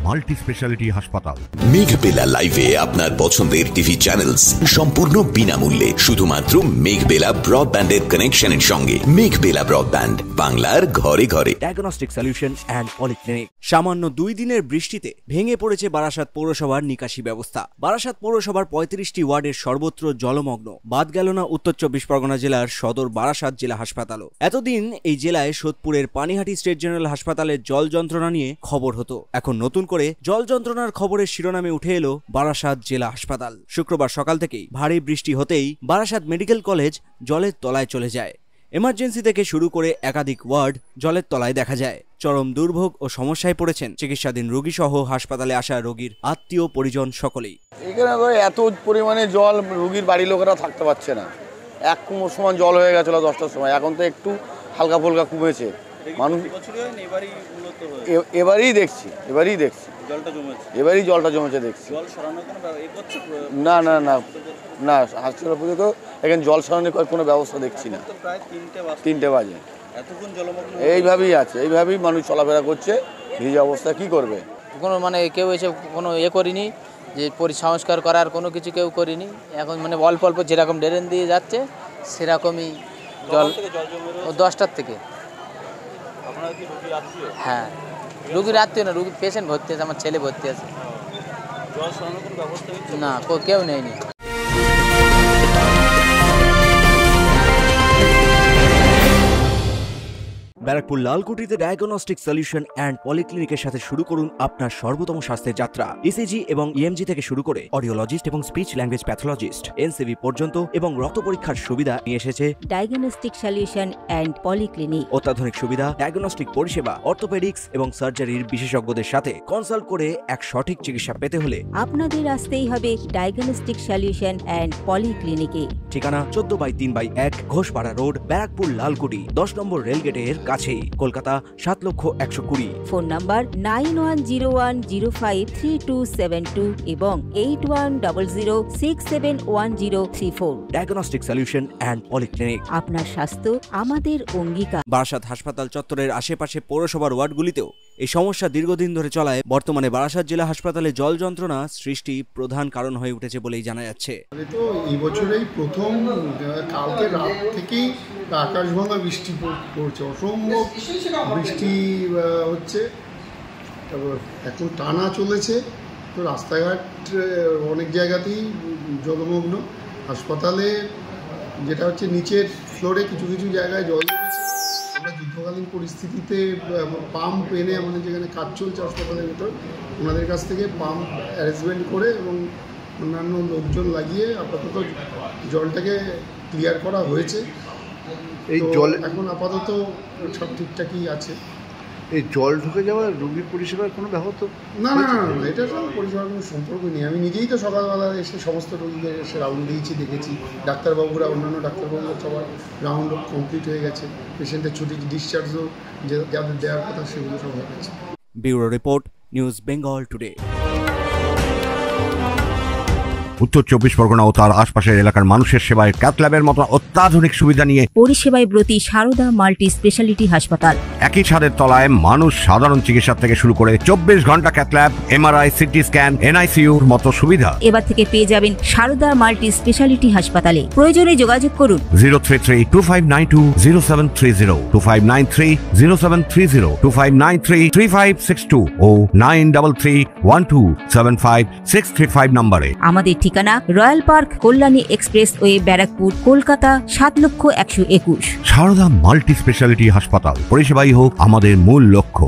Multi speciality হাসপাতাল। মেঘবেলা লাইভে আপনার পছন্দের টিভি চ্যানেলস সম্পূর্ণ বিনামূল্যে শুধুমাত্র মেঘবেলা ব্রডব্যান্ডের কানেকশনের সঙ্গে। মেঘবেলা ব্রডব্যান্ড, বাংলার ঘরে ঘরে। Diagnostic solution and polyclinic. সামান্য 2 দিনের বৃষ্টিতে ভেঙে পড়েছে বারাসাত পৌরসভার নিকাশি ব্যবস্থা। বারাসাত পৌরসভার 35টি ওয়ার্ডের সর্বত্র জলমগ্ন। বাদ গেল না উত্তর 24 পরগনা জেলার সদর বারাসাত জেলা হাসপাতালও। এতদিন এই জেলায় সোদপুরের পানিহাটি স্টেট জেনারেল হাসপাতালের জল যন্ত্রণা নিয়ে খবর হতো। এখন নতুন করে জল যন্ত্রণার খবরের শিরোনামে উঠে এলো বারাসাত জেলা হাসপাতাল। শুক্রবার সকাল থেকেই ভারী বৃষ্টি হতেই বারাসাত মেডিকেল কলেজ জলের তলায় চলে যায়। এমার্জেন্সি থেকে শুরু করে একাধিক ওয়ার্ড জলের তলায় দেখা যায়। চরম দুর্ভোগ ও সমস্যায় পড়েছেন চিকিৎসাধীন রোগী সহ হাসপাতালে আসা রোগীর আত্মীয় পরিজন সকলেই। এখানে এত পরিমাণে জল, রোগীর বাড়ির লোকেরা থাকতে পারছে না। এক কুমোর সমান জল হয়ে গেছিল 10টার সময়, এখন তো একটু হালকা ফুলকা কমেছে। মানুষ এবারই দেখছি জলটা জমেছে দেখছি। না না না না, হাসপাতাল পর্যন্ত এখানে জল সরানোর কোনো ব্যবস্থা দেখছি না। 3টে বাজে এইভাবেই আছে, এইভাবেই মানুষ চলাফেরা করছে। ভিজে অবস্থা কি করবে? কোনো কেউ এসে কোনো করিনি, যে পরিসংস্কার করার কোনো কিছু কেউ করিনি। এখন অল্প অল্প যেরকম ড্রেন দিয়ে যাচ্ছে সেরকমই জল। 10টার থেকে। হ্যাঁ, রুগীর আত্মীয় না, রুগীর পেশেন্ট ভর্তি আছে, আমার ছেলে ভর্তি আছে। না, কেউ নেয়নি। ব্যারাকপুর লালকুটিতে ডায়াগনস্টিক সলিউশন অ্যান্ড পলিক্লিনিকের সাথে শুরু করুন আপনার সর্বোত্তম স্বাস্থ্যের যাত্রা। ইসিজি এবং ইএমজি থেকে শুরু করে অডিওলজিস্ট এবং স্পিচ ল্যাঙ্গুয়েজ প্যাথোলজিস্ট, এনসিবি পর্যন্ত এবং রক্ত পরীক্ষার সুবিধা নিয়ে এসেছে ডায়াগনস্টিক সলিউশন অ্যান্ড পলিক্লিনিক। অত্যাধুনিক সুবিধা, ডায়াগনস্টিক পরিষেবা, অর্থোপেডিক্স এবং সার্জারির বিশেষজ্ঞদের সাথে কনসাল্ট করে এক সঠিক চিকিৎসা পেতে হলে আপনাদের আসতেই হবে ডায়াগনস্টিক সলিউশন অ্যান্ড পলিক্লিনিকে। ঠিকানা 14/3/1 ঘোষপাড়া রোড, ব্যারাকপুর লালকুটি, 10 নম্বর রেলগেটের কাছেই, কলকাতা 7,120,000। ফোন নাম্বার 9101053272 এবং 8100671034। Diagnostic solution and polyclinic. আপনার স্বাস্থ্য আমাদের অঙ্গীকার। বারাসাত হাসপাতাল চত্বরের আশেপাশে পৌরসভার ওয়ার্ডগুলিতেও এই সমস্যা দীর্ঘদিন ধরে চলায় বর্তমানে বারাসাত জেলা হাসপাতালে জল যন্ত্রণা সৃষ্টি প্রধান কারণ হয়ে উঠেছে বলেই জানা যাচ্ছে। তো এই বছরেই প্রথম, কালকে রাত থেকেই আকাশভাঙা বৃষ্টি পড়ছে, অসম্ভব বৃষ্টি হচ্ছে, তারপর এখন টানা চলেছে। তো রাস্তাঘাট অনেক জায়গাতেই জলমগ্ন। হাসপাতালে যেটা হচ্ছে নিচের ফ্লোরে কিছু কিছু জায়গায় জল জমেছে। আমরা যুদ্ধকালীন পরিস্থিতিতে পাম্প এনে আমাদের যেখানে কাজ চলছে হাসপাতালের ভেতর, ওনাদের কাছ থেকে পাম্প অ্যারেঞ্জমেন্ট করে এবং অন্যান্য লোকজন লাগিয়ে আপাতত জলটাকে ক্লিয়ার করা হয়েছে। এই জল এখন আপাতত সব ঠিকঠাকই আছে। এই জল ঢুকে যাওয়া রোগীর পরিষেবার কোনো ব্যাহত না না না, এটার সঙ্গে পরিষেবার কোনো সম্পর্ক নেই। আমি নিজেই তো সকালবেলা এসে সমস্ত রোগীদের এসে রাউন্ড দিয়েছি, দেখেছি। ডাক্তারবাবুরা, অন্যান্য ডাক্তারবাবুরা সবার রাউন্ড কমপ্লিট হয়ে গেছে। পেশেন্টের ছুটি, ডিসচার্জও যাদের দেওয়ার কথা সেগুলো সব হয়ে গেছে। Bureau report, news Bengal today. উত্তর 24 পরগনা ও তার আশপাশের এলাকার মানুষের সেবায় ক্যাথ ল্যাবের মতো অত্যাধুনিক সুবিধা নিয়ে পরিষেবায় ব্রতী সারদা মাল্টি স্পেশালিটি হাসপাতাল। একই ছাদের তলায় মানুষ সাধারণ চিকিৎসা থেকে শুরু করে 24 ঘন্টা cath lab, MRI, CT scan, এনআইসিইউর মতো সুবিধা এবার থেকে পেয়ে যাবেন সারদা মাল্টি স্পেশালিটি হাসপাতালে। প্রয়োজনে যোগাযোগ করুন 033-2592-0730, 2593-0730, 2593-3562 ও 9331275635 নম্বরে। আমাদের ঠিকানা royal park, Kalyani expressway, Barrackpore, Kolkata 7,121,000। Sarada multi speciality হাসপাতাল, পরিষেবাই হোক আমাদের মূল লক্ষ্য।